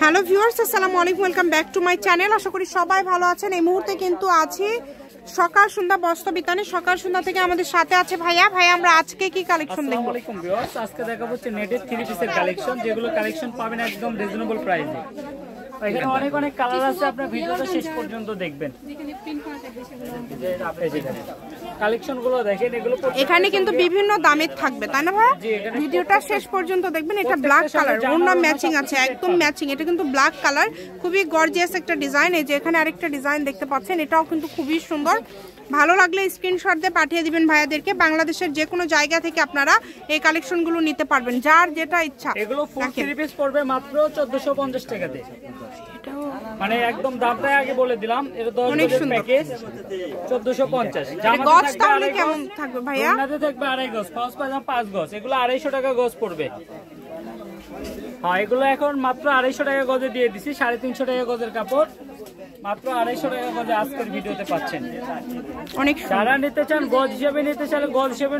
Hello viewers, আসসালামু আলাইকুম, welcome back to my channel. আশা করি সবাই ভালো আছেন। এই মুহূর্তে কিন্তু আছি সকাল সন্ধ্যা বস্ত্র বিতানে। সকাল সন্ধ্যা থেকে আমাদের সাথে আছে ভাইয়া। ভাইয়া, আমরা আজকে কি কালেকশন দেখব? আসসালামু আলাইকুম ভিউয়ার্স, আজকে দেখাবো হচ্ছে নেটের 3 পিসের কালেকশন, যেগুলো কালেকশন পাবেন একদম রিজনেবল প্রাইসে। এখানে অনেক অনেক কালার আছে, আপনার ভিডিওটা শেষ পর্যন্ত দেখবেন। কালেকশনগুলো দেখেন, এগুলো এখানে কিন্তু বিভিন্ন দামের থাকবে, তাই না ভাই? ভিডিওটা শেষ পর্যন্ত দেখবেন। এটা ব্ল্যাক কালার, ওড়না ম্যাচিং আছে, একদম ম্যাচিং। এটা কিন্তু ব্ল্যাক কালার, খুবই গর্জিয়াস একটা ডিজাইন। এই যে এখানে আরেকটা ডিজাইন দেখতে পাচ্ছেন, এটাও কিন্তু খুবই সুন্দর। ভালো লাগলে স্ক্রিনশট দিয়ে পাঠিয়ে দিবেন ভাইয়াদেরকে। বাংলাদেশের যে কোনো জায়গা থেকে আপনারা এই কালেকশনগুলো নিতে পারবেন, যার যেটা ইচ্ছা। এগুলো ফুল 3 পিস পড়বে মাত্র 1450 টাকাতে। মানে একদম দামটা আগে বলে দিলাম, এটা 10 গজের প্যাকেজ 1450। গজ তাহলে কেমন থাকবে ভাইয়া? আপনাদের থাকবে 2.5 গজ, ফার্স্ট পাজামা 5 গজ, এগুলো 250 টাকা গজ পড়বে। হ্যাঁ, এগুলো এখন মাত্র 250 টাকা গজে দিয়ে দিছি। 350 টাকা গজের কাপড় মাত্র 250 টাকা গজে আজকের ভিডিওতে পাচ্ছেন। অনেক যারা নিতে চান গজ হিসেবে নিতে চাইলে গজ হিসেবে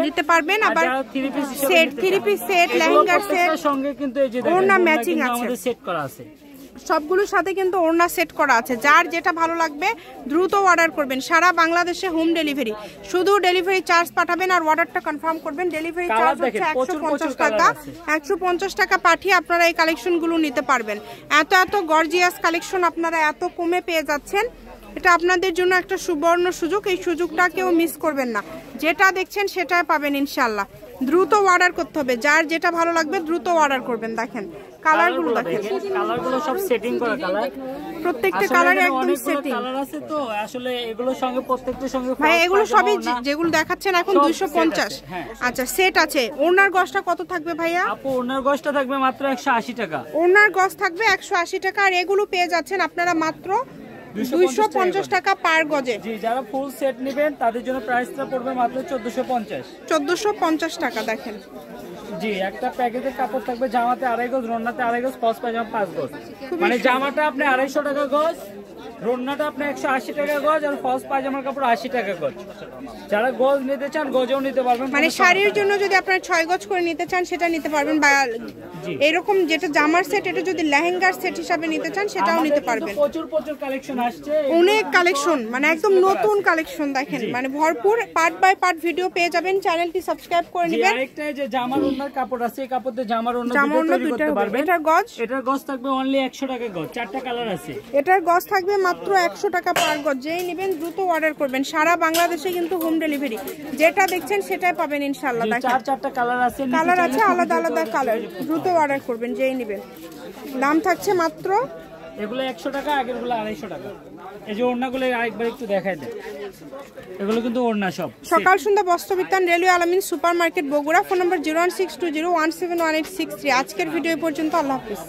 নিতে পারবেন, আবার 3 piece set, 3 piece set, lehenga set সঙ্গে কিন্তু এই যে ওড়না ম্যাচিং আছে, আমাদের সেট করা আছে। সবগুলোর সাথে কিন্তু ওড়না সেট করা আছে। যার যেটা ভালো লাগবে দ্রুত অর্ডার করবেন। সারা বাংলাদেশে হোম ডেলিভারি, শুধু ডেলিভারি চার্জ পাঠাবেন আর অর্ডারটা কনফার্ম করবেন। ডেলিভারি চার্জ হচ্ছে 150 টাকা। 150 টাকা পাঠিয়ে আপনারা এই কালেকশনগুলো নিতে পারবেন। এত এত গর্জিয়াস কালেকশন আপনারা এত কমে পেয়ে যাচ্ছেন। এটা আপনাদের জন্য একটা সুবর্ণ সুযোগ, এই সুযোগটা কেউ মিস করবেন না। যেটা দেখছেন সেটাই পাবেন ইনশাআল্লাহ। দ্রুত অর্ডার করতে হবে, যার যেটা ভালো লাগবে দ্রুত অর্ডার করবেন। দেখেন কালারগুলো, দেখেন কালারগুলো সব সেটিং করা কালার, প্রত্যেকটা কালারে একদম সেটিং কালার আছে। তো আসলে এগুলোর সঙ্গে প্রত্যেকটার সঙ্গে ভাই এগুলো সবই যেগুলো দেখাচ্ছেন এখন 250। আচ্ছা, সেট আছে। ওড়নার গজটা কত থাকবে ভাইয়া? আপু, ওড়নার গজটা থাকবে মাত্র 180 টাকা। ওড়নার গজ থাকবে 180 টাকা, আর এগুলো পেয়ে যাচ্ছেন আপনারা মাত্র 250 টাকা পার গজে। জি, যারা ফুল সেট নেবেন তাদের জন্য প্রাইসটা পড়বে মাত্র 1450 টাকা। দেখেন জি, একটা প্যাকেজের কাপড় থাকবে, জামাতে 2.5 গজ, রন্নাতে 2.5 গজ, ফলস পায়জামা 5 গজ। মানে জামাটা আপনি 250 টাকা গজ, রন্নাটা আপনি 180 টাকা গজ, আর ফলস পায়জামার কাপড় 80 টাকা গজ। যারা গজ নিতে চান গজও নিতে পারবেন। মানে শাড়ির জন্য যদি আপনারা 6 গজ করে নিতে চান সেটা নিতে পারবেন, বা এরকম যেটা জামার সেট, এটা যদি লেহেঙ্গার সেট হিসাবে নিতে চান সেটাও নিতে পারবেন। প্রচুর কালেকশন আসছে, অনেক কালেকশন, মানে একদম নতুন কালেকশন। দেখেন মানে ভরপুর, পার্ট বাই পার্ট ভিডিও পেয়ে যাবেন। চ্যানেলটি সাবস্ক্রাইব করে নেবেন। আরেকটা যে জামার ওড়নার কাপড় আছে, এই কাপড় দিয়ে জামার ওড়না তৈরি করতে পারবেন। এটার গজ থাকবে অনলি 100 টাকা গজ, 4টা কালার আছে। এটার গজ থাকবে মাত্র 100 টাকা পার গজ। যেই নেবেন দ্রুত অর্ডার করবেন। সারা বাংলাদেশে কিন্তু হোম ডেলিভারি। যেটা দেখছেন সেটাই পাবেন ইনশাআল্লাহ। দেখেন 4টা কালার আছে, আলাদা আলাদা কালার। দ্রুত অর্ডার করবেন যেই নেবেন। দাম থাকছে মাত্র, এগুলো 100 টাকা, আগেরগুলো 250 টাকা। এই যে ওড়নাগুলো আরেকবার একটু দেখাই দেন, এগুলো কিন্তু ওড়না সব। সকাল সন্ধ্যা বস্ত্র বিতান, রেলওয়ে আলামিন সুপার মার্কেট, বগুড়া। ফোন নম্বর 01620171863। আজকের ভিডিও পর্যন্ত, আল্লাহ হাফেজ।